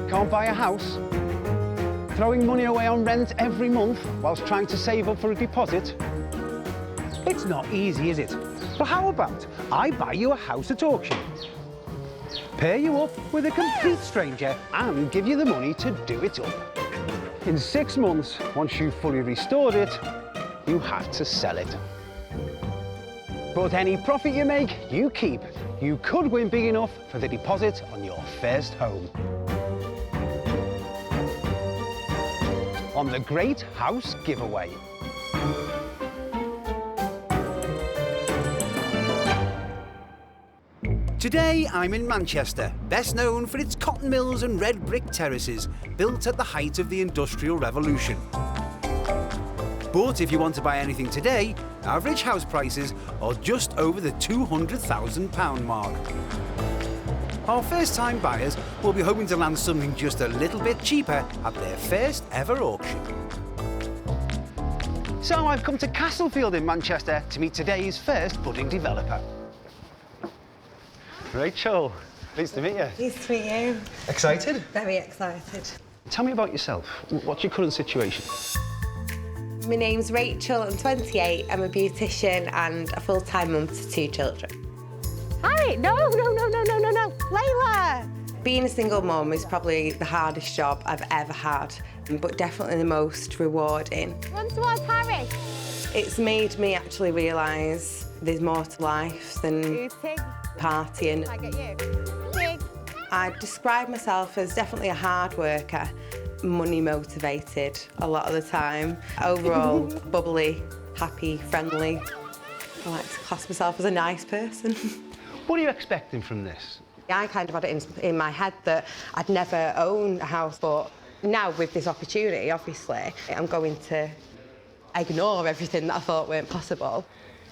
Can't buy a house? Throwing money away on rent every month whilst trying to save up for a deposit? It's not easy, is it? But how about I buy you a house at auction? Pair you up with a complete stranger and give you the money to do it up. In 6 months, once you've fully restored it, you have to sell it. But any profit you make, you keep. You could win big enough for the deposit on your first home. On the Great House Giveaway. Today, I'm in Manchester, best known for its cotton mills and red brick terraces, built at the height of the Industrial Revolution. But if you want to buy anything today, average house prices are just over the £200,000 mark. Our first-time buyers will be hoping to land something just a little bit cheaper at their first ever auction. So I've come to Castlefield in Manchester to meet today's first budding developer. Rachel, pleased to meet you. Pleased to meet you. Excited? Very excited. Tell me about yourself. What's your current situation? My name's Rachel, I'm 28, I'm a beautician and a full-time mum to 2 children. Harry, no, Layla! Being a single mum is probably the hardest job I've ever had, but definitely the most rewarding. Run towards Harry. It's made me actually realise there's more to life than partying. I get you. Pig. I describe myself as definitely a hard worker, money motivated a lot of the time. Overall, bubbly, happy, friendly. I like to class myself as a nice person. What are you expecting from this? I kind of had it in my head that I'd never own a house, but now with this opportunity, obviously, I'm going to ignore everything that I thought weren't possible.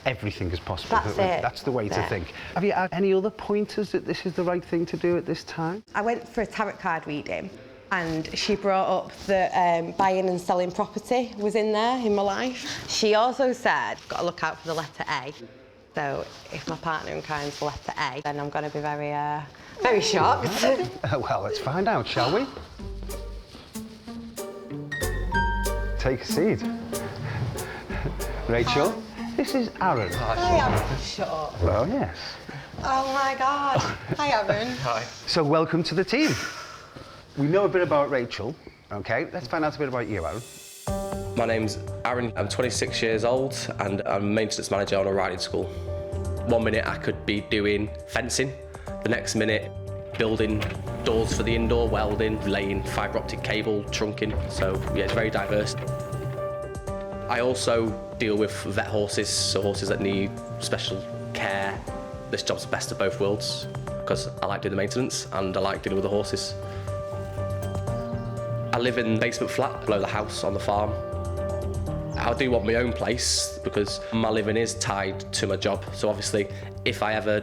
Everything is possible. That's it. That's the way to think. Have you had any other pointers that this is the right thing to do at this time? I went for a tarot card reading and she brought up that buying and selling property was in there in my life. She also said, got to look out for the letter A. So if my partner inclines the letter A, then I'm going to be very shocked. Well, let's find out, shall we? Take a seat. Rachel, this is Aeron. Hi, Aeron. Shut up. Oh, yes. Oh, my God. Hi, Aeron. Hi. So, welcome to the team. We know a bit about Rachel, OK? Let's find out a bit about you, Aeron. My name's Aeron, I'm 26 years old and I'm a maintenance manager on a riding school. 1 minute I could be doing fencing, the next minute building doors for the indoor, welding, laying fibre optic cable, trunking, so yeah, it's very diverse. I also deal with vet horses, so horses that need special care. This job's the best of both worlds because I like doing the maintenance and I like dealing with the horses. I live in a basement flat below the house on the farm. I do want my own place because my living is tied to my job. So obviously, if I ever,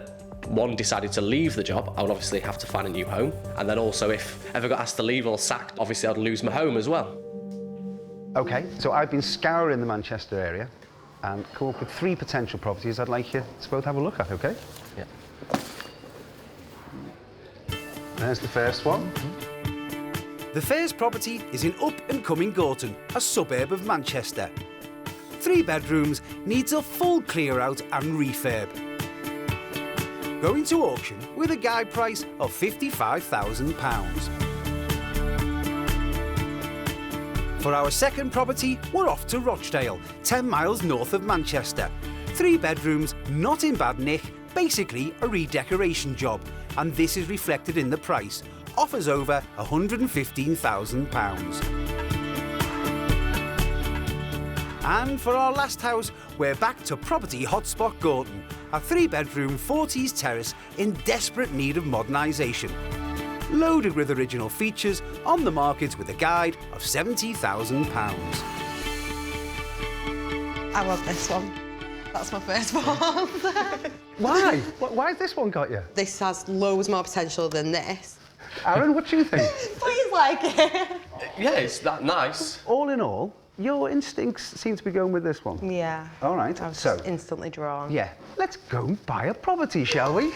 decided to leave the job, I would obviously have to find a new home. And then also, if I ever got asked to leave or sacked, obviously I'd lose my home as well. OK, so I've been scouring the Manchester area and come up with 3 potential properties I'd like you to both have a look at, OK? Yeah. There's the first one. The first property is in up-and-coming Gorton, a suburb of Manchester. 3 bedrooms, needs a full clear-out and refurb. Going to auction with a guide price of £55,000. For our second property, we're off to Rochdale, 10 miles north of Manchester. 3 bedrooms, not in bad nick, basically a redecoration job, and this is reflected in the price. Offers over £115,000. And for our last house, we're back to property hotspot Gorton, a 3-bedroom 40s terrace in desperate need of modernisation. Loaded with original features, on the market with a guide of £70,000. I want this one. That's my first one. Why? Why has this one got you? This has loads more potential than this. Aeron, what do you think? Please like it. Yeah, it's that nice. All in all, your instincts seem to be going with this one. Yeah. All right, I was so just instantly drawn. yeah, let's go and buy a property, shall we?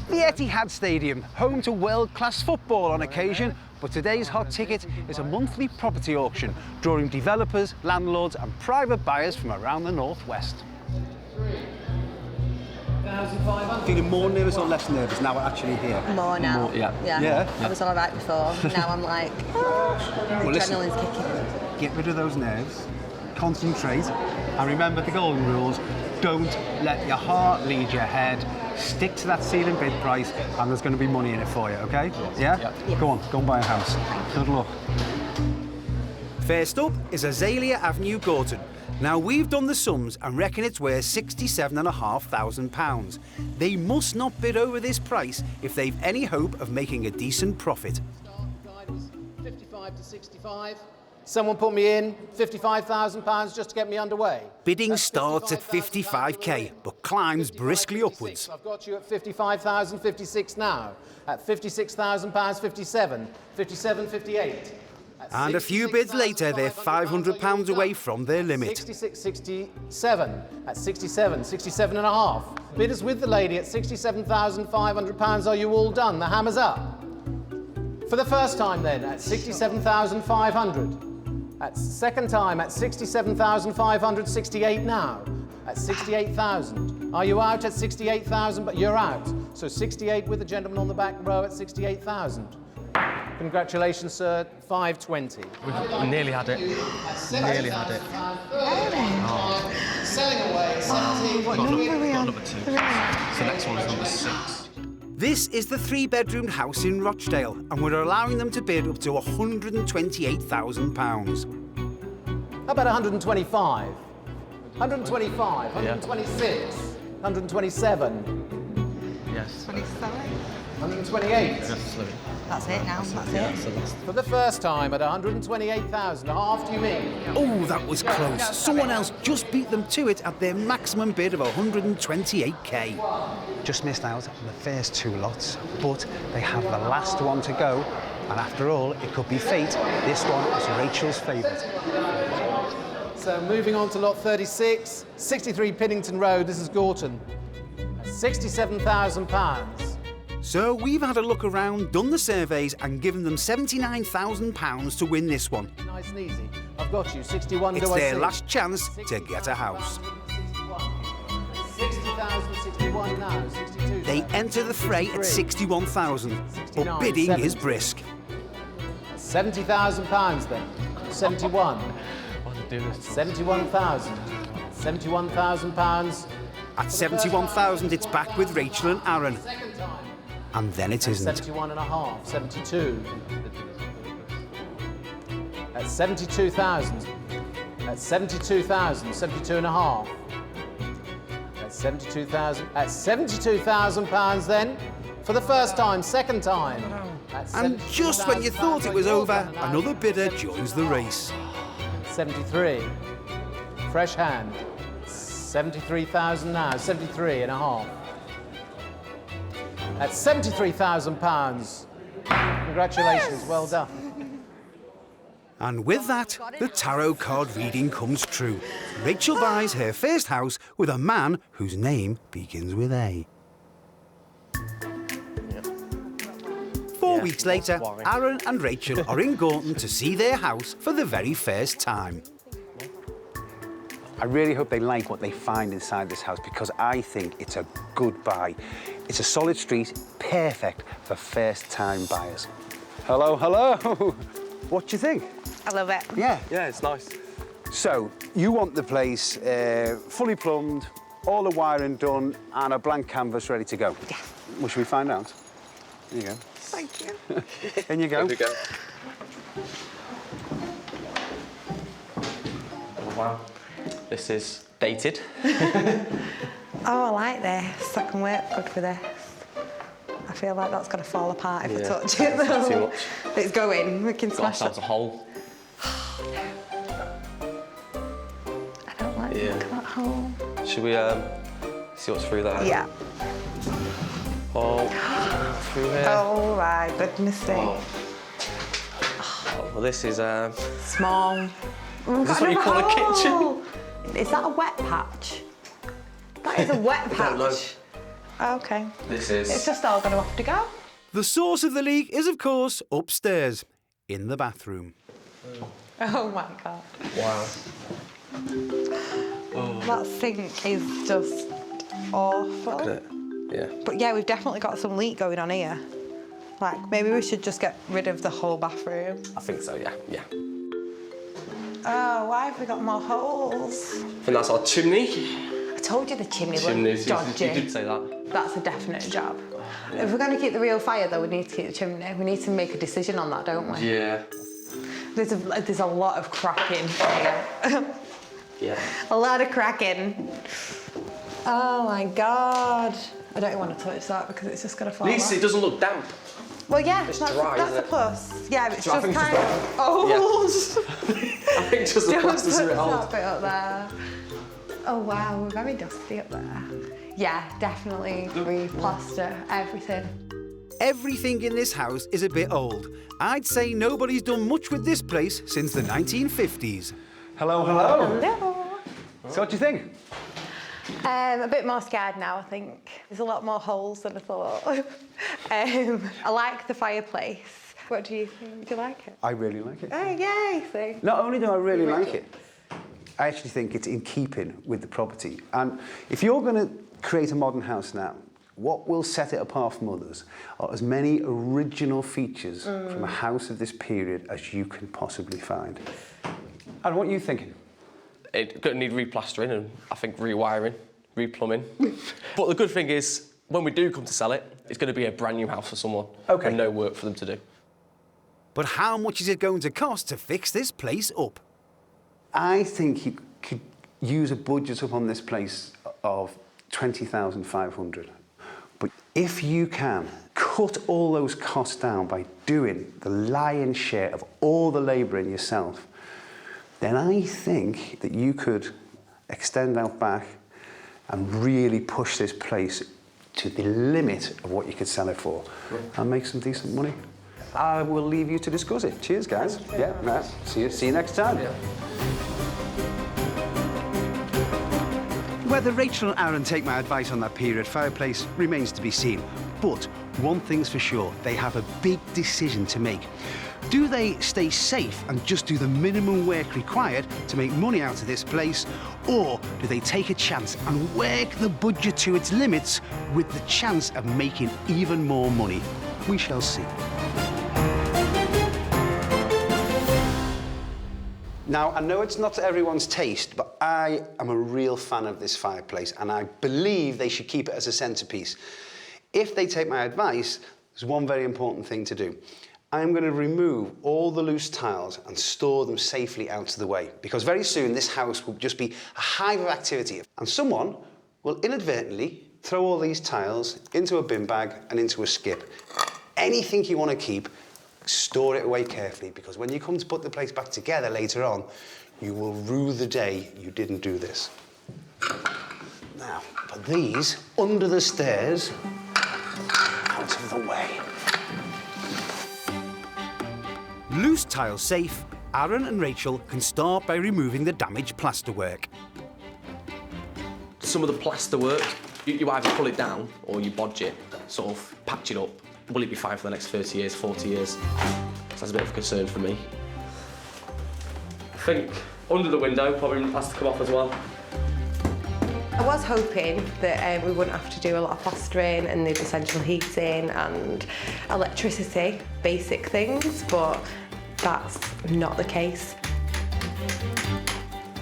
The Etihad Stadium, home to world-class football on occasion, but today's hot ticket is a monthly property auction, drawing developers, landlords and private buyers from around the northwest. Feeling more nervous or less nervous now we're actually here? More now. More, yeah. Yeah. I was all right before. Now I'm like, adrenaline's kicking. Get rid of those nerves, concentrate, and remember the golden rules. Don't let your heart lead your head. Stick to that ceiling bid price, and there's going to be money in it for you, okay? Yeah? Go and buy a house. Good luck. First up is Azalea Avenue, Gorton. Now, we've done the sums and reckon it's worth £67,500. They must not bid over this price if they've any hope of making a decent profit. Guide was 55 to 65. Someone put me in £55,000 just to get me underway. Bidding starts at 55k, but climbs briskly upwards. I've got you at 55,056 now. At £56,000, 57, 57, 58. And a few bids later, they're £500 away from their limit. 66, 67. At 67, 67 and a half. Bidders with the lady at £67,500. Are you all done? The hammer's up. For the first time then, at 67,500. At second time, at 67,568 now. At 68,000. Are you out at 68,000? But you're out. So 68 with the gentleman on the back row at 68,000. Congratulations, sir. 520. We nearly had it. Nearly had it. Selling away. 17. What number are we on? Number 2. So next one is number 6. This is the 3-bedroomed house in Rochdale, and we're allowing them to bid up to £128,000. How about 125? 125, 126, 127, Yes. 128. That's it now. That's it. For the first time at 128,000. Half, do you mean? Oh, that was close. Someone else just beat them to it at their maximum bid of 128k. Just missed out on the first 2 lots, but they have the last one to go. And after all, it could be fate. This one is Rachel's favourite. So moving on to lot 36, 63 Piddington Road. This is Gorton. £67,000. So we've had a look around, done the surveys and given them £79,000 to win this one. Nice and easy. I've got you. 61. It's do I their see? last chance to get a house. 60,000, 61 now. 62. They enter the fray at 61,000, but bidding is brisk. £70,000 then. 71. 71,000. £71,000. At 71,000, it's back with Rachel and Aeron. And then it isn't. 71 and a half. 72. At 72,000. At 72,000. 72 and a half. At 72,000. At £72,000 then. For the first time, second time. And just when you thought it was over, another bidder joins the race. 73. Fresh hand. 73,000 now. 73 and a half. At £73,000. Congratulations, well done. And with that, the tarot card reading comes true. Rachel buys her first house with a man whose name begins with A. 4 weeks later, Aeron and Rachel are in Gorton to see their house for the very first time. I really hope they like what they find inside this house because I think it's a good buy. It's a solid street, perfect for first-time buyers. Hello, hello. What do you think? I love it. Yeah. Yeah, it's nice. So, you want the place fully plumbed, all the wiring done, and a blank canvas ready to go? Yeah. Well, should we find out? Here you go. Thank you. In you go. There we go. Oh, wow. This is dated. Oh, I like this. I can work good for this. I feel like that's going to fall apart if I touch it, though. Too much. It's going. We can Got smash ourselves it. a hole. I don't like the look of that hole. Should we see what's through there? Yeah. Oh, through here. Oh, my goodness me. Oh, well, this is Small. Is this what you call a kitchen? Is that a wet patch? That is a wet don't know. patch. Okay. This is... It's just all going to have to go. The source of the leak is, of course, upstairs, in the bathroom. Oh my God. Wow. That sink is just awful. Look at it. Yeah. But yeah, we've definitely got some leak going on here. Like, maybe we should just get rid of the whole bathroom. I think so, yeah. Yeah. Oh, why have we got more holes? I think that's our chimney. I told you the chimney Chimneys, was dodgy. you did say that. That's a definite job. If we're going to keep the real fire, though, we need to keep the chimney. We need to make a decision on that, don't we? Yeah. There's a lot of cracking here. Yeah. A lot of cracking. Oh my God. I don't want to touch that because it's just going to fall At least off. it doesn't look damp. Well, yeah, It's that's dry, a isn't it? plus. Yeah, but it's So I just think it's kind just of old. I think just the Don't plaster's a put bit old. that bit up there. Oh wow, we're very dusty up there. Yeah, definitely re-plaster everything. Everything in this house is a bit old. I'd say nobody's done much with this place since the 1950s. Hello, hello. Hello. So what do you think? A bit more scared now, I think. There's a lot more holes than I thought. I like the fireplace. What do you think? Do you like it? I really like it. Oh, yay, see? Not only do I really like it, I actually think it's in keeping with the property. And if you're going to create a modern house now, what will set it apart from others are as many original features from a house of this period as you can possibly find. And what are you thinking? It's going to need replastering and I think rewiring, replumbing. But the good thing is, when we do come to sell it, it's going to be a brand new house for someone. Okay. And no work for them to do. But how much is it going to cost to fix this place up? I think you could use a budget up on this place of $20,500. But if you can cut all those costs down by doing the lion's share of all the labour in yourself, then I think that you could extend out back and really push this place to the limit of what you could sell it for and make some decent money. I will leave you to discuss it. Cheers, guys. Yeah, right. See you next time. Yeah. Whether Rachel and Aeron take my advice on that period fireplace remains to be seen. But one thing's for sure, they have a big decision to make. Do they stay safe and just do the minimum work required to make money out of this place? Or do they take a chance and work the budget to its limits with the chance of making even more money? We shall see. Now, I know it's not to everyone's taste, but I am a real fan of this fireplace, and I believe they should keep it as a centrepiece. If they take my advice, there's one very important thing to do. I'm going to remove all the loose tiles and store them safely out of the way, because very soon this house will just be a hive of activity, and someone will inadvertently throw all these tiles into a bin bag and into a skip. Anything you want to keep, store it away carefully, because when you come to put the place back together later on, you will rue the day you didn't do this. Now, put these under the stairs, out of the way. Loose tile safe, Aeron and Rachel can start by removing the damaged plasterwork. Some of the plaster work, you either pull it down or you bodge it, sort of patch it up. Will it be fine for the next 30 years, 40 years? So that's a bit of a concern for me. I think under the window probably has to come off as well. I was hoping that we wouldn't have to do a lot of plastering and there'd be central heating and electricity, basic things, but that's not the case.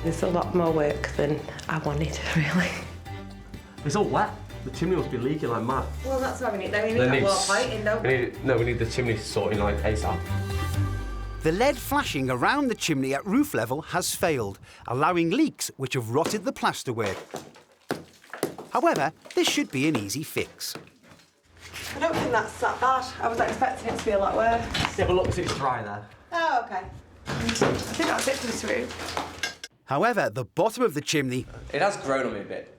There's a lot more work than I wanted, really. It's all wet. The chimney must be leaking like mad. Well, that's what we need. We need that water piping, don't we? We need the chimney sorting like ASAP. The lead flashing around the chimney at roof level has failed, allowing leaks which have rotted the plasterwork. However, this should be an easy fix. I don't think that's that bad. I was expecting it to be a lot worse. Yeah, but look, it's dry there. Oh, okay. I think that's it for this room. However, the bottom of the chimney It has grown on me a bit.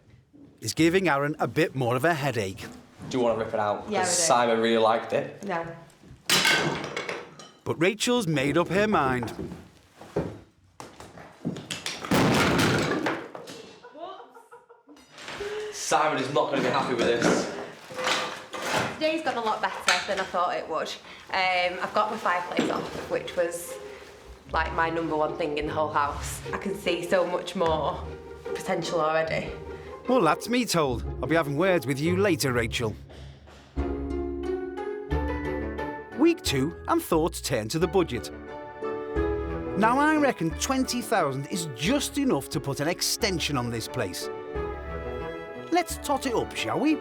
is giving Aeron a bit more of a headache. Do you want to rip it out? Yeah, Because we do. Simon really liked it. No. But Rachel's made up her mind. Simon is not going to be happy with this. Today's gone a lot better than I thought it would. I've got my fireplace off, which was like my #1 thing in the whole house. I can see so much more potential already. Well, that's me told. I'll be having words with you later, Rachel. Week 2 and thoughts turn to the budget. Now I reckon 20,000 is just enough to put an extension on this place. Let's tot it up, shall we?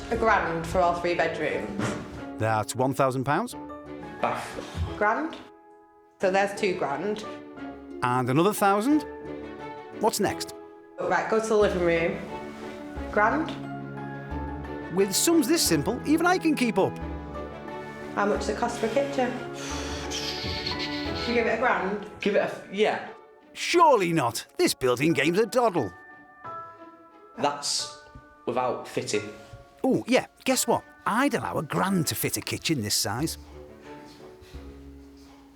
£1,000 for all 3 bedrooms. That's £1,000. Bath. £1,000. So there's £2,000. And another 1,000. What's next? Right, go to the living room. £1,000. With sums this simple, even I can keep up. How much does it cost for a kitchen? Should we give it £1,000? Give it a... yeah. Surely not. This building game's a doddle. That's without fitting. Oh, yeah, guess what? I'd allow £1,000 to fit a kitchen this size.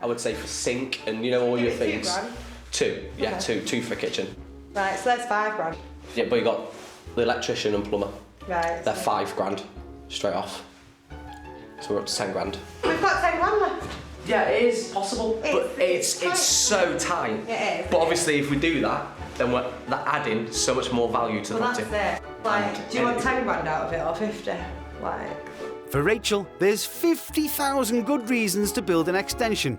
I would say for sink and, you know, all your things. £2,000? 2, yeah, Okay. two for a kitchen. Right, so that's £5,000. Yeah, but you got the electrician and plumber. Right. They're £5,000 straight off. So we're up to £10,000. We've got £10,000 left. Yeah, it is possible, but it's so tight. It is. But obviously, if we do that, then we're adding so much more value to the Well, property. that's it. Like, do you want £10,000 out of it or 50? Like. For Rachel, there's 50,000 good reasons to build an extension.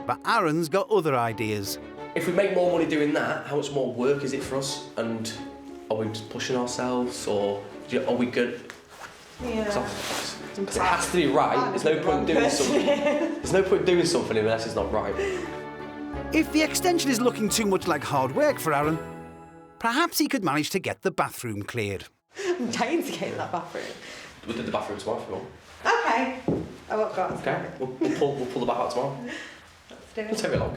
But Aaron's got other ideas. If we make more money doing that, how much more work is it for us? And are we just pushing ourselves, or are we good? Yeah. Because it has to be right. There's no point doing something. There's no point doing something unless it's not right. If the extension is looking too much like hard work for Aaron, perhaps he could manage to get the bathroom cleared. I'm dying to get in that bathroom. We'll do the bathroom tomorrow if you want. Okay. I won't go outside. Okay, we'll pull the bath out tomorrow. Let's do It'll it. take me long.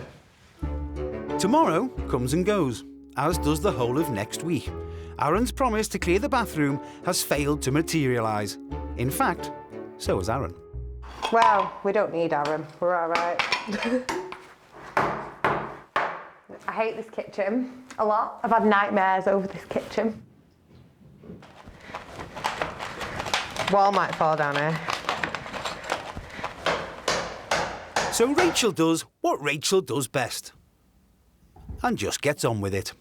Tomorrow comes and goes, as does the whole of next week. Aaron's promise to clear the bathroom has failed to materialise. In fact, so has Aaron. Well, we don't need Aeron. We're all right. I hate this kitchen a lot. I've had nightmares over this kitchen. Wall might fall down here. So Rachel does what Rachel does best. And just gets on with it.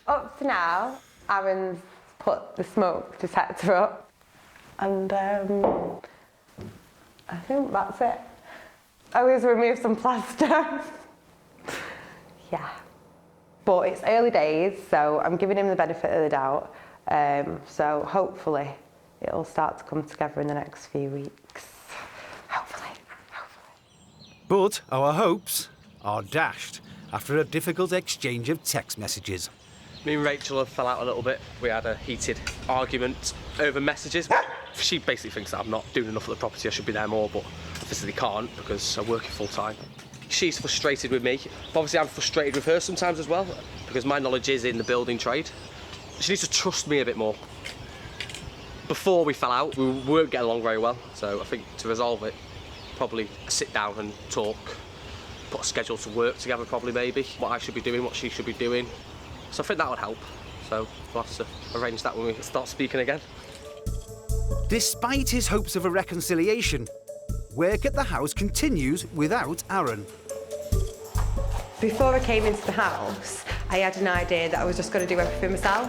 Up to now, Aaron's put the smoke detector up. And I think that's it. Oh, he's removed some plaster. Yeah. But it's early days, so I'm giving him the benefit of the doubt. So hopefully it'll start to come together in the next few weeks. Hopefully. But our hopes are dashed after a difficult exchange of text messages. Me and Rachel have fell out a little bit. We had a heated argument over messages. She basically thinks that I'm not doing enough of the property, I should be there more, but obviously can't because I'm working full time. She's frustrated with me. Obviously I'm frustrated with her sometimes as well, because my knowledge is in the building trade. She needs to trust me a bit more. Before we fell out, we weren't getting along very well, so I think to resolve it, probably sit down and talk, put a schedule to work together probably maybe, what I should be doing, what she should be doing. So I think that would help. So we'll have to arrange that when we start speaking again. Despite his hopes of a reconciliation, work at the house continues without Aaron. Before I came into the house, I had an idea that I was just going to do everything myself.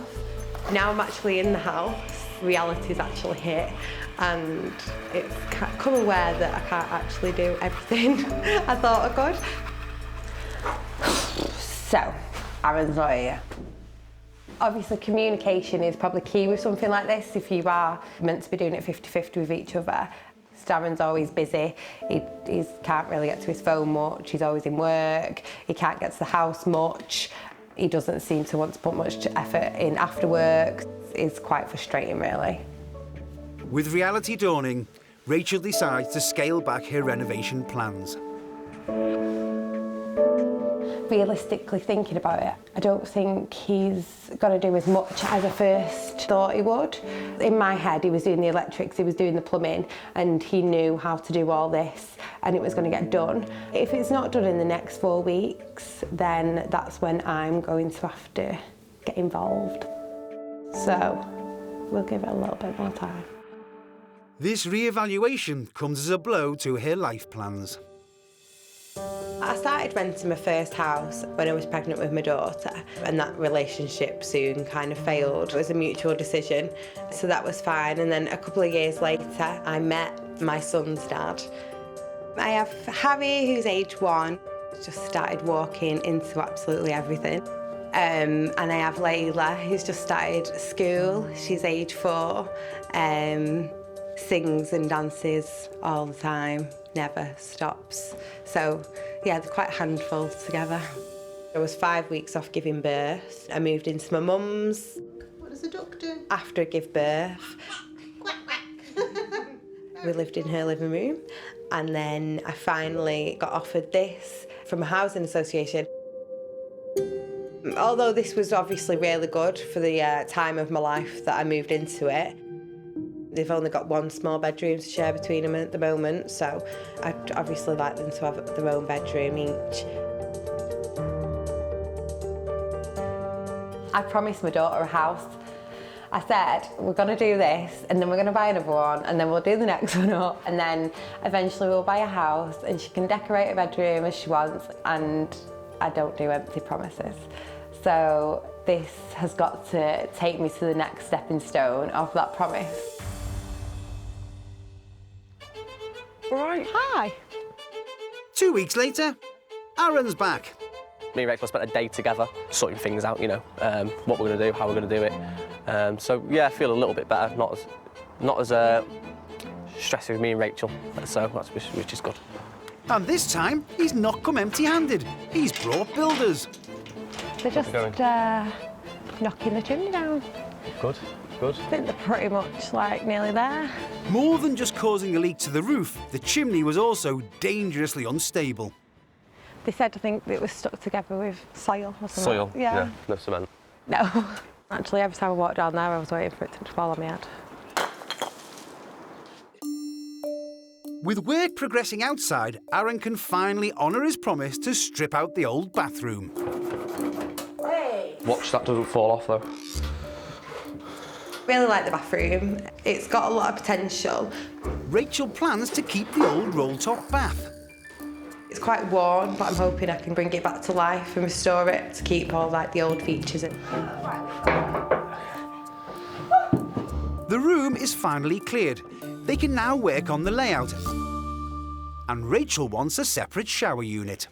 Now I'm actually in the house, reality's actually hit, and it's come aware that I can't actually do everything I thought I could. So, Aaron's not here. Obviously, communication is probably key with something like this. If you are meant to be doing it 50-50 with each other, Aaron's always busy. He can't really get to his phone much. He's always in work. He can't get to the house much. He doesn't seem to want to put much effort in after work. It's quite frustrating, really. With reality dawning, Rachel decides to scale back her renovation plans. Realistically thinking about it, I don't think he's going to do as much as I first thought he would. In my head, he was doing the electrics, he was doing the plumbing, and he knew how to do all this, and it was going to get done. If it's not done in the next 4 weeks, then that's when I'm going to have to get involved. So we'll give it a little bit more time. This re-evaluation comes as a blow to her life plans. I started renting my first house when I was pregnant with my daughter, and that relationship soon kind of failed. It was a mutual decision, so that was fine. And then a couple of years later, I met my son's dad. I have Harry, who's age 1, just started walking into absolutely everything. And I have Layla, who's just started school. She's age 4, sings and dances all the time, never stops. So, yeah, they're quite a handful together. I was 5 weeks off giving birth. I moved into my mum's. What does the duck do? After I give birth. Quack, quack. We lived in her living room, and then I finally got offered this from a housing association. Although this was obviously really good for the time of my life that I moved into it, they've only got 1 small bedroom to share between them at the moment, so I'd obviously like them to have their own bedroom each. I promised my daughter a house. I said, we're going to do this, and then we're going to buy another one, and then we'll do the next one up, and then eventually we'll buy a house, and she can decorate her bedroom as she wants, and I don't do empty promises. So this has got to take me to the next stepping stone of that promise. Right. Hi. 2 weeks later, Aaron's back. Me and Rachel spent a day together sorting things out, you know, what we're going to do, how we're going to do it. So yeah, I feel a little bit better, not as stressed with me and Rachel, so that's which is good. And this time, he's not come empty-handed. He's brought builders. They're just knocking the chimney down. Good, good. I think they're pretty much like nearly there. More than just causing a leak to the roof, the chimney was also dangerously unstable. They said, I think it was stuck together with soil or something. Soil, yeah, no cement. No. Actually, every time I walked down there, I was waiting for it to fall on my head. With work progressing outside, Aeron can finally honour his promise to strip out the old bathroom. Watch that doesn't fall off though. Really like the bathroom. It's got a lot of potential. Rachel plans to keep the old roll-top bath. It's quite worn, but I'm hoping I can bring it back to life and restore it to keep all like the old features in. The room is finally cleared. They can now work on the layout. And Rachel wants a separate shower unit.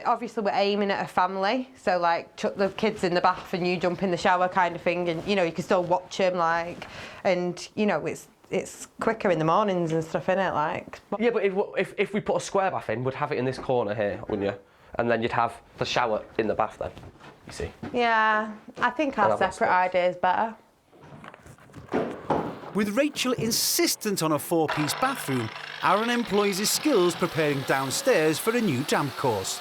Obviously, we're aiming at a family, so like chuck the kids in the bath and you jump in the shower kind of thing, and you know you can still watch them like, and you know it's quicker in the mornings and stuff, innit? Like. Yeah, but if we put a square bath in, we'd have it in this corner here, wouldn't you? And then you'd have the shower in the bath then, you see. Yeah, I think our separate idea is better. With Rachel insistent on a 4-piece bathroom, Aeron employs his skills preparing downstairs for a new damp course.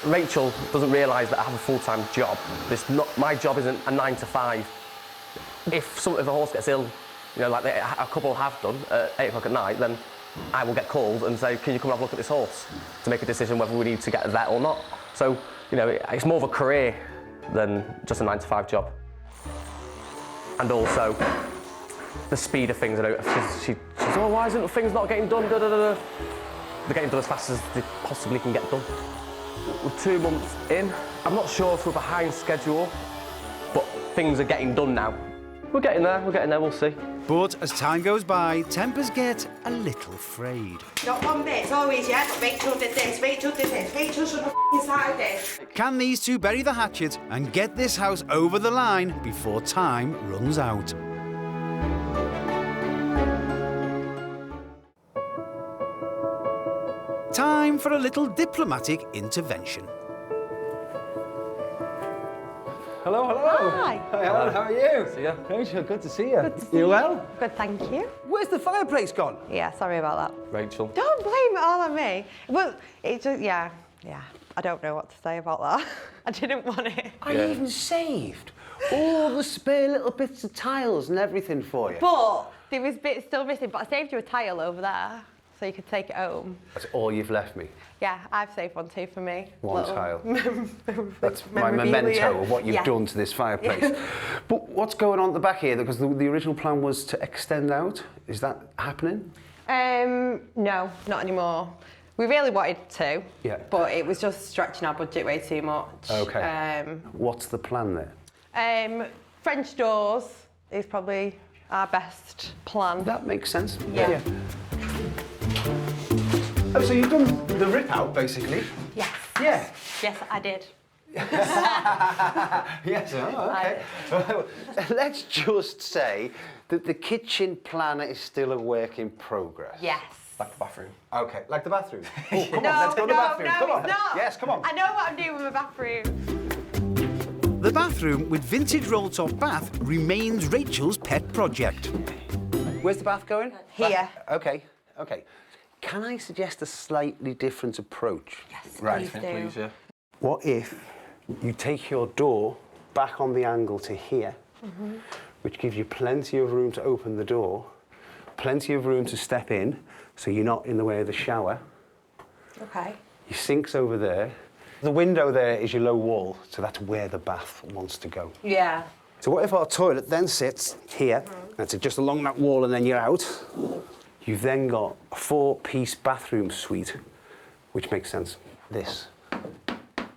Rachel doesn't realise that I have a full-time job. My job isn't a 9 to 5. If a horse gets ill, you know, like a couple have done at 8 o'clock at night, then I will get called and say, can you come and have a look at this horse? To make a decision whether we need to get a vet or not. So, you know, it's more of a career than just a 9 to 5 job. And also, the speed of things. She's oh, why isn't things not getting done? Da, da, da, da. They're getting done as fast as they possibly can get done. We're 2 months in. I'm not sure if we're behind schedule, but things are getting done now. We're getting there, we'll see. But as time goes by, tempers get a little frayed. Not one bit, it's always, yeah, but Rachel did this, Rachel did this, Rachel should have started this. Can these two bury the hatchet and get this house over the line before time runs out? Time for a little diplomatic intervention. Hello, hello. Hi. Hi, Alan, how are you? See ya. Rachel, good to see you. Good to see You well? Good, thank you. Where's the fireplace gone? Yeah, sorry about that. Rachel. Don't blame it all on me. Well, it just, yeah, I don't know what to say about that. I didn't want it. I even saved all the spare little bits of tiles and everything for you. But there was bits still missing, but I saved you a tile over there. so you could take it home. That's all you've left me? Yeah, I've saved one too for me. One tile. That's my memorabilia. memento of what you've done to this fireplace. But what's going on at the back here? Because the original plan was to extend out. Is that happening? No, not anymore. We really wanted to, but it was just stretching our budget way too much. Okay. What's the plan there? French doors is probably our best plan. That makes sense. Yeah. Oh, so you've done the rip out, basically? Yes. Yeah. Yes, I did. Yes, okay. Let's just say that the kitchen plan is still a work in progress. Yes. Like the bathroom. Okay, like the bathroom. Oh, come on, let's go to the bathroom. Come on. It's not. Yes, come on. I know what I'm doing with my bathroom. The bathroom with vintage roll-top bath remains Rachel's pet project. Where's the bath going? Here. Okay. Can I suggest a slightly different approach? Yes, Right. please do. Yeah. What if you take your door back on the angle to here, which gives you plenty of room to open the door, plenty of room to step in, so you're not in the way of the shower. Okay. Your sink's over there. The window there is your low wall, so that's where the bath wants to go. Yeah. So what if our toilet then sits here, that's just along that wall, and then you're out? You've then got a 4-piece bathroom suite, which makes sense. This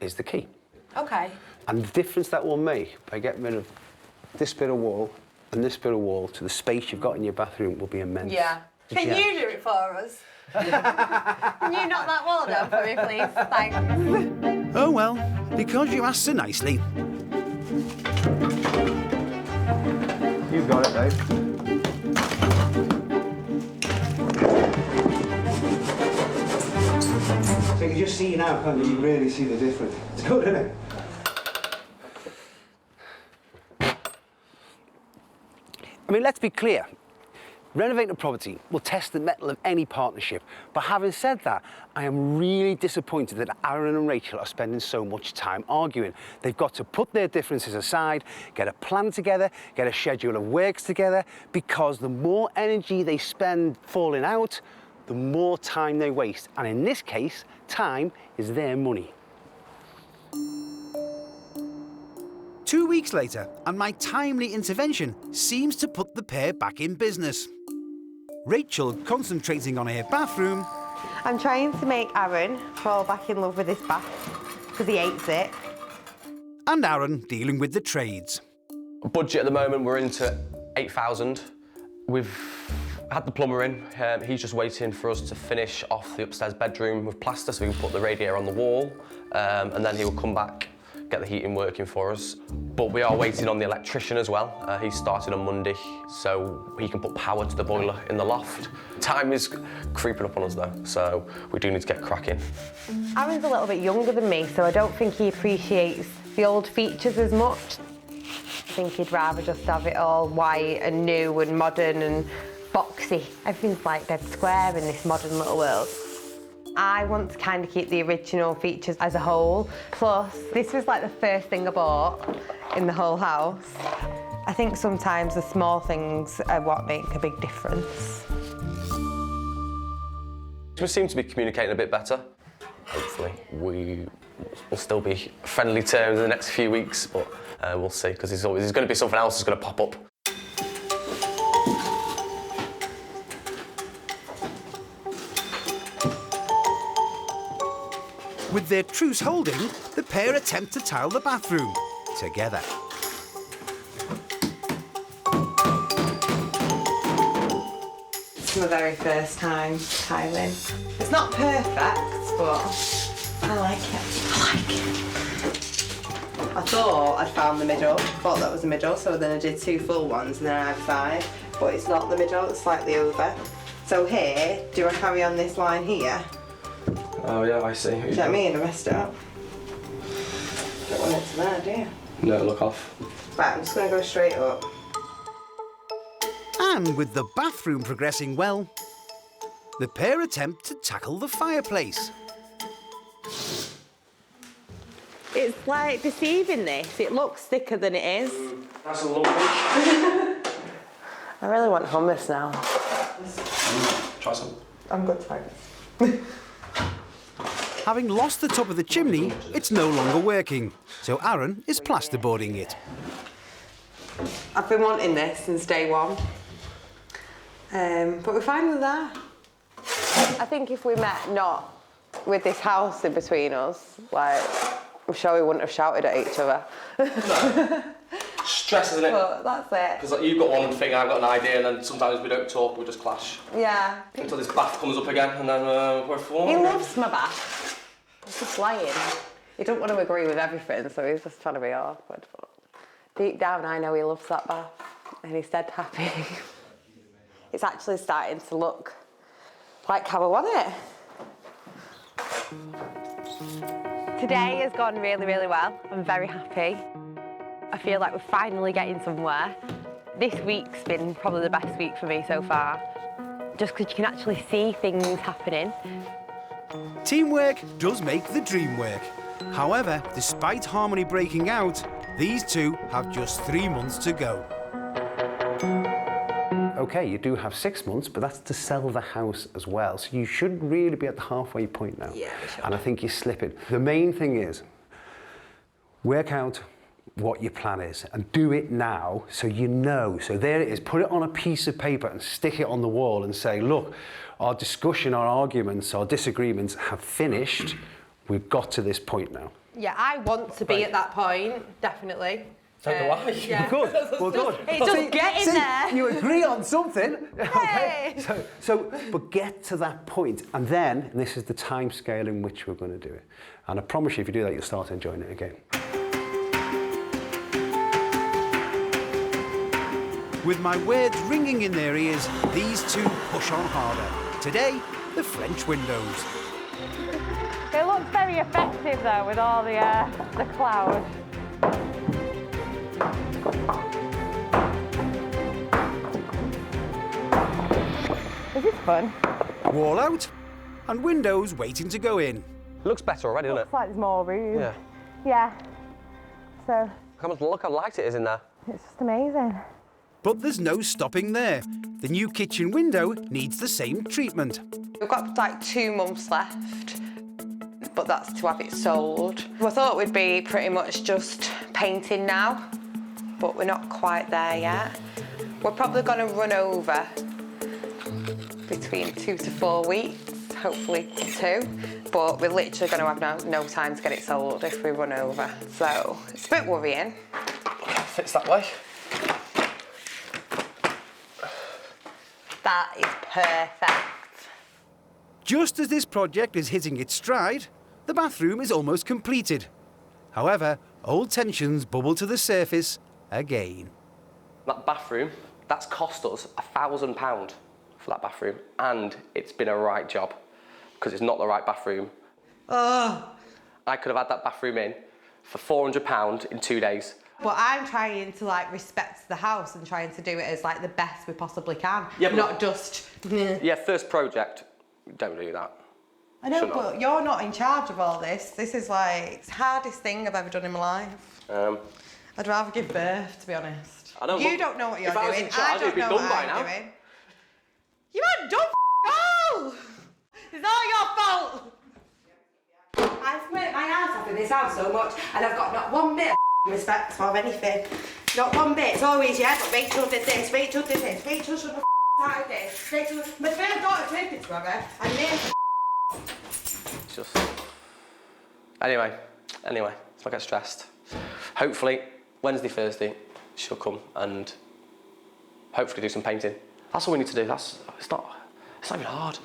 is the key. Okay. And the difference that will make by getting rid of this bit of wall and this bit of wall to the space you've got in your bathroom will be immense. Yeah. Can you do it for us? Can you knock that wall down for me, please? Thanks. Oh well, because you asked so nicely. You've got it, Dave. So you can just see now, can't you? You really see the difference. It's good, isn't it? I mean, let's be clear. Renovating a property will test the mettle of any partnership. But having said that, I am really disappointed that Aeron and Rachel are spending so much time arguing. They've got to put their differences aside, get a plan together, get a schedule of works together, because the more energy they spend falling out, the more time they waste. And in this case, time is their money. 2 weeks later, and my timely intervention seems to put the pair back in business. Rachel concentrating on her bathroom. I'm trying to make Aeron fall back in love with this bath, because he hates it. And Aeron dealing with the trades. Budget at the moment, we're into 8,000. We've had the plumber in. He's just waiting for us to finish off the upstairs bedroom with plaster so we can put the radiator on the wall, and then he will come back, get the heating working for us. But we are waiting on the electrician as well. He's starting on Monday, so he can put power to the boiler in the loft. Time is creeping up on us though, so we do need to get cracking. Aaron's a little bit younger than me, so I don't think he appreciates the old features as much. I think he'd rather just have it all white and new and modern and boxy. Everything's like dead square in this modern little world. I want to kind of keep the original features as a whole. Plus, this was like the first thing I bought in the whole house. I think sometimes the small things are what make a big difference. We seem to be communicating a bit better. Hopefully, we will still be friendly terms in the next few weeks, but we'll see, because there's going to be something else that's going to pop up. With their truce holding, the pair attempt to tile the bathroom together. It's my very first time tiling. It's not perfect, but I like it. I thought I'd found the middle, thought that was the middle, so then I did 2 full ones and then I had 5, but it's not the middle, it's slightly over. So here, do I carry on this line here? Oh yeah, I see. Do you know what I mean? I messed it up. Don't want it to there, do you? No, look off. Right, I'm just going to go straight up. And with the bathroom progressing well, the pair attempt to tackle the fireplace. It's like deceiving this. It looks thicker than it is. That's a lumpy. I really want hummus now. Try some. I'm good, thanks. Having lost the top of the chimney, it's no longer working, so Aeron is plasterboarding it. I've been wanting this since day one, but we're finally there. I think if we met not with this house in between us, like, I'm sure we wouldn't have shouted at each other. No. Stress, isn't it? But that's it. Because like, you've got one thing, I've got an idea, and then sometimes we don't talk, we just clash. Yeah. Until this bath comes up again, and then we're forward. He loves my bath. He's just lying. He don't want to agree with everything, so he's just trying to be awkward. But deep down, I know he loves that bath, and he's dead happy. It's actually starting to look like how I want it. Today has gone really, really well. I'm very happy. I feel like we're finally getting somewhere. This week's been probably the best week for me so far, just because you can actually see things happening. Teamwork does make the dream work. However, despite harmony breaking out, these two have just 3 months to go. OK, you do have 6 months, but that's to sell the house as well. So you should really be at the halfway point now. Yeah, we should. And I think you're slipping. The main thing is, work out what your plan is and do it now so you know. So there it is, put it on a piece of paper and stick it on the wall and say, look, our discussion, our arguments, our disagreements have finished. We've got to this point now. Yeah, I want to be at that point, definitely. So do I. Yeah. Good, well good. It's just getting there. You agree on something. Hey. Okay. But get to that point, and then this is the time scale in which we're going to do it. And I promise you, if you do that, you'll start enjoying it again. With my words ringing in their ears, these two push on harder. Today, the French windows. It looks very effective though with all the cloud. This is fun. Wall out, and windows waiting to go in. Looks better already, doesn't Looks like there's more room. Yeah. Yeah. So Look how light it is in there. it's just amazing. But there's no stopping there. The new kitchen window needs the same treatment. We've got like 2 months left, but that's to have it sold. I thought we'd be pretty much just painting now, but we're not quite there yet. We're probably going to run over between 2 to 4 weeks, hopefully 2, but we're literally going to have no time to get it sold if we run over. So it's a bit worrying. Fits that way. That is perfect. Just as this project is hitting its stride, the bathroom is almost completed. However, old tensions bubble to the surface again. That bathroom, that's cost us £1,000 for that bathroom, and it's been a right job, because it's not the right bathroom. Oh. I could have had that bathroom in for £400 in 2 days. But I'm trying to like respect the house and trying to do it as like the best we possibly can. Yeah, but not just. Yeah, first project, don't do that. I know, Shouldn't but have. you're not in charge of all this. This is like the hardest thing I've ever done in my life. I'd rather give birth, to be honest. I know, you but don't know what you're if I was doing. in charge, I don't it'd be know done what by I'm now. doing. You haven't done all. It's all your fault. I've worked my ass off in this house so much, and I've got not one bit of respect for anything. Not one bit. It's always, yeah, but Rachel did this, Rachel did this, Rachel should have started this. Rachel, my third daughter's moving to her, and this. It's just... Anyway, let's not get stressed. Hopefully, Wednesday, Thursday, she'll come and hopefully do some painting. That's all we need to do. It's not even hard.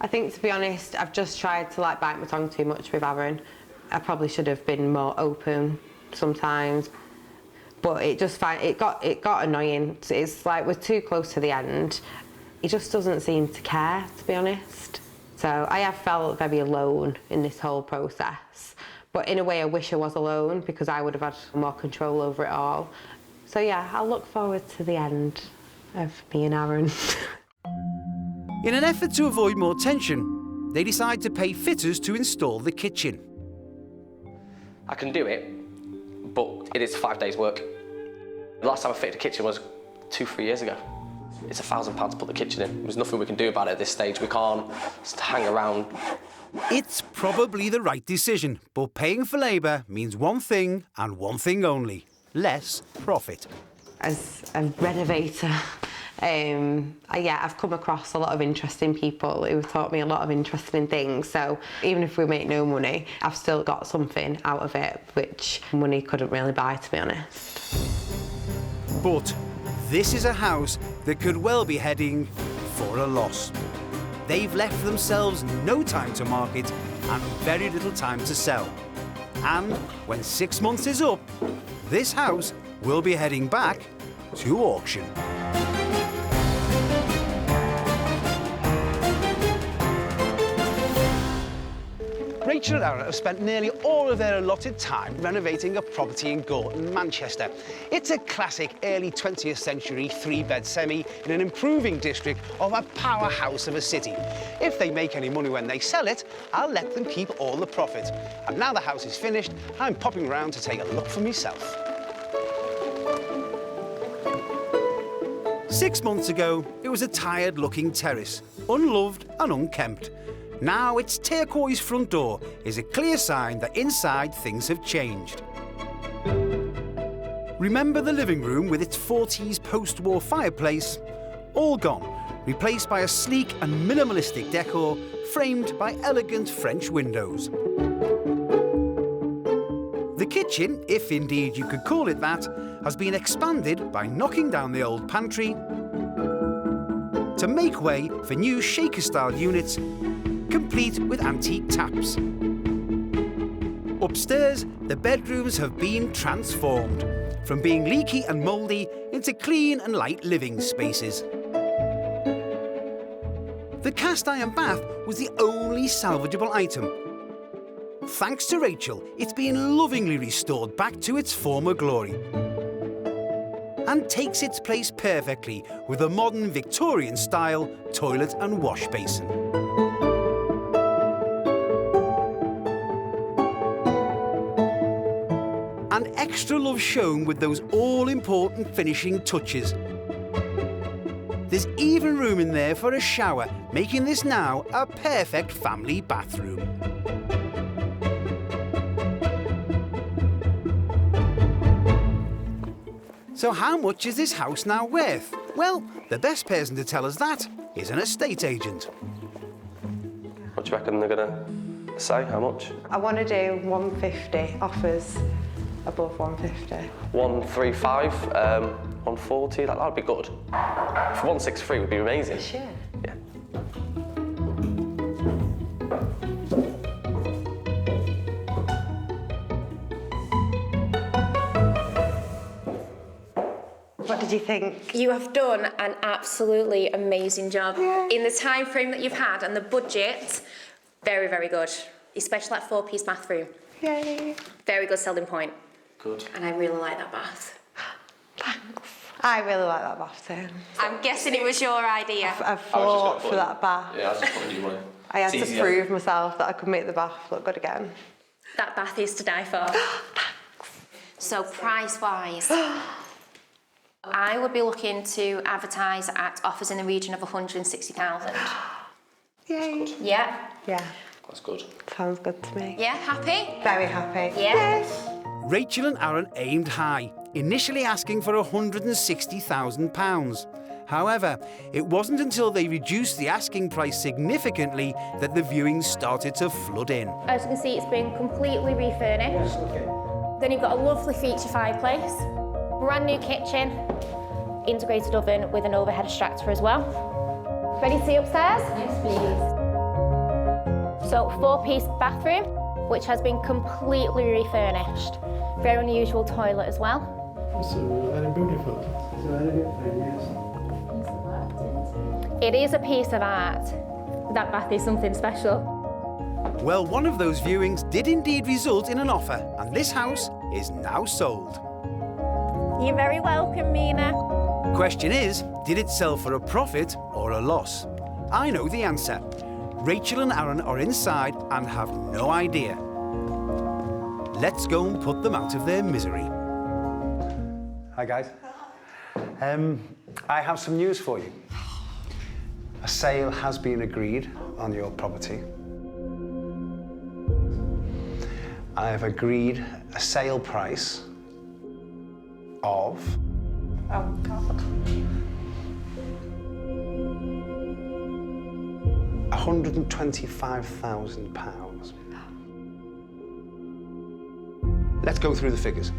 I think, to be honest, I've just tried to like bite my tongue too much with Aeron. I probably should have been more open sometimes, but it got annoying. It's like we're too close to the end. He just doesn't seem to care, to be honest. So I have felt very alone in this whole process. But in a way, I wish I was alone because I would have had more control over it all. So yeah, I'll look forward to the end of me and Aeron. In an effort to avoid more tension, they decide to pay fitters to install the kitchen. I can do it, but it is 5 days' work. The last time I fitted a kitchen was 2-3 years ago. It's £1,000 to put the kitchen in. There's nothing we can do about it at this stage. We can't just hang around. It's probably the right decision, but paying for labour means one thing and one thing only: less profit. As a renovator, I've come across a lot of interesting people who've taught me a lot of interesting things. So even if we make no money, I've still got something out of it, which money couldn't really buy, to be honest. But this is a house that could well be heading for a loss. They've left themselves no time to market and very little time to sell. And when 6 months is up, this house will be heading back to auction. Rachael and Aeron have spent nearly all of their allotted time renovating a property in Gorton, Manchester. It's a classic early 20th century 3-bed semi in an improving district of a powerhouse of a city. If they make any money when they sell it, I'll let them keep all the profit. And now the house is finished, I'm popping round to take a look for myself. 6 months ago, it was a tired-looking terrace, unloved and unkempt. Now its turquoise front door is a clear sign that inside things have changed. Remember the living room with its 40s post-war fireplace? All gone, replaced by a sleek and minimalistic decor framed by elegant French windows. The kitchen, if indeed you could call it that, has been expanded by knocking down the old pantry to make way for new shaker-style units complete with antique taps. Upstairs, the bedrooms have been transformed, from being leaky and mouldy into clean and light living spaces. The cast iron bath was the only salvageable item. Thanks to Rachael, it's been lovingly restored back to its former glory and takes its place perfectly with a modern Victorian-style toilet and wash basin. And extra love shown with those all-important finishing touches. There's even room in there for a shower, making this now a perfect family bathroom. So how much is this house now worth? Well, the best person to tell us that is an estate agent. What do you reckon they're gonna say? How much? I want to do 150, offers above 150. 135, 140, that'd be good. 163 would be amazing. Sure. Yeah. What did you think? You have done an absolutely amazing job. Yeah. In the time frame that you've had and the budget, very, very good. Especially that 4-piece bathroom. Yay. Very good selling point. Good. And I really like that bath. Thanks. I really like that bath too. I'm guessing it was your idea. I fought for that bath. Yeah, I was just putting you on. I had to prove myself that I could make the bath look good again. That bath is to die for. So price-wise, I would be looking to advertise at offers in the region of 160,000. Yay. Yeah? Yeah, That's good. sounds good to me. Yeah, happy? Very happy. Yeah. Rachael and Aeron aimed high, initially asking for £160,000. However, it wasn't until they reduced the asking price significantly that the viewings started to flood in. As you can see, it's been completely refurnished. Then you've got a lovely feature fireplace, brand new kitchen, integrated oven with an overhead extractor as well. Ready to see upstairs? Yes, please. So 4-piece bathroom, which has been completely refurnished. Very unusual toilet as well. It's very beautiful. It's very different, yes. It is a piece of art. That bath is something special. Well, one of those viewings did indeed result in an offer, and this house is now sold. You're very welcome, Mina. Question is, did it sell for a profit or a loss? I know the answer. Rachael and Aeron are inside and have no idea. Let's go and put them out of their misery. Hi guys. I have some news for you. A sale has been agreed on your property. I have agreed a sale price of... Oh, God. £125,000. Let's go through the figures.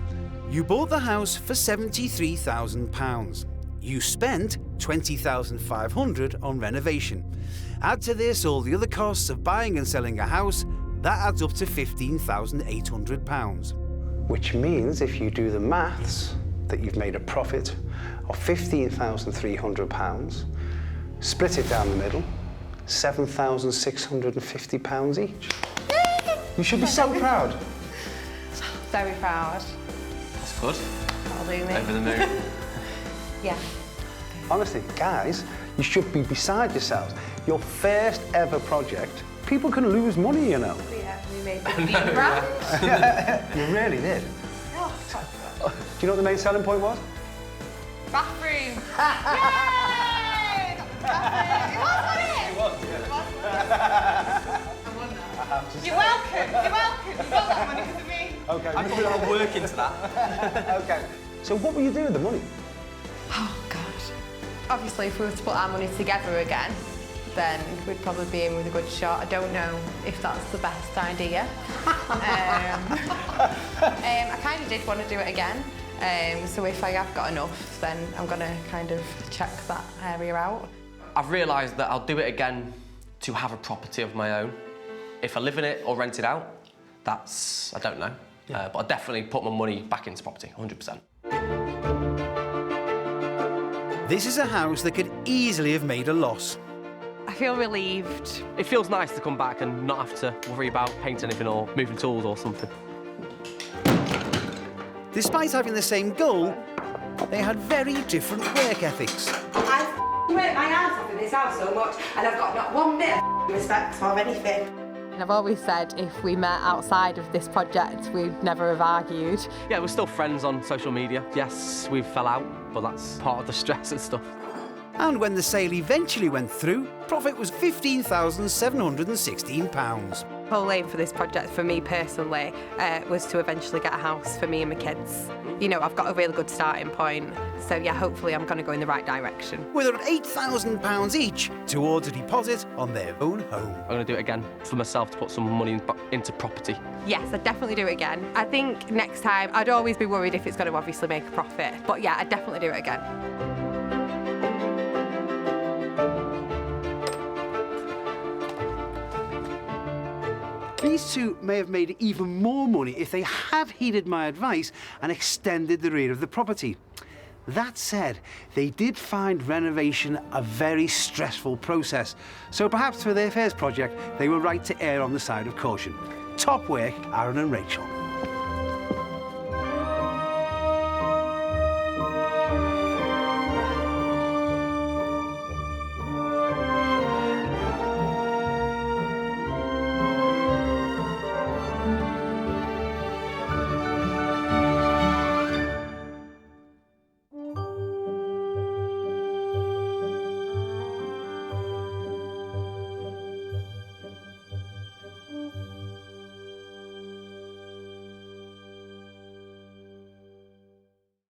You bought the house for £73,000. You spent £20,500 on renovation. Add to this all the other costs of buying and selling a house, that adds up to £15,800. Which means, if you do the maths, that you've made a profit of £15,300, split it down the middle, £7,650 each. You should be so proud. Very proud. That's good. That'll do me. Over the moon. Yeah. Honestly, guys, you should be beside yourselves. Your first ever project. People can lose money, you know. Yeah, we made £15,000. You really did. Do you know what the main selling point was? Bathroom. Yay! It was, You're welcome. You got that money because of me. Okay. I put a lot of work into that. Okay. So what will you do with the money? Oh, gosh. Obviously, if we were to put our money together again, then we'd probably be in with a good shot. I don't know if that's the best idea. I kind of did want to do it again. So if I have got enough, then I'm going to kind of check that area out. I've realised that I'll do it again to have a property of my own. If I live in it or rent it out, that's, I don't know. Yeah. But I'll definitely put my money back into property, 100%. This is a house that could easily have made a loss. I feel relieved. It feels nice to come back and not have to worry about painting anything or moving tools or something. Despite having the same goal, they had very different work ethics. I've worked my ass off in this house so much, and I've got not one bit of respect for anything. And I've always said if we met outside of this project, we'd never have argued. Yeah, we're still friends on social media. Yes, we fell out, but that's part of the stress and stuff. And when the sale eventually went through, profit was £15,716. The whole aim for this project, for me personally, was to eventually get a house for me and my kids. You know, I've got a really good starting point, so yeah, hopefully I'm going to go in the right direction. With around £8,000 each towards a deposit on their own home. I'm going to do it again for myself to put some money into property. Yes, I'd definitely do it again. I think next time, I'd always be worried if it's going to obviously make a profit, but yeah, I'd definitely do it again. These two may have made even more money if they had heeded my advice and extended the rear of the property. That said, they did find renovation a very stressful process, so perhaps for their first project, they were right to err on the side of caution. Top work, Aeron and Rachael.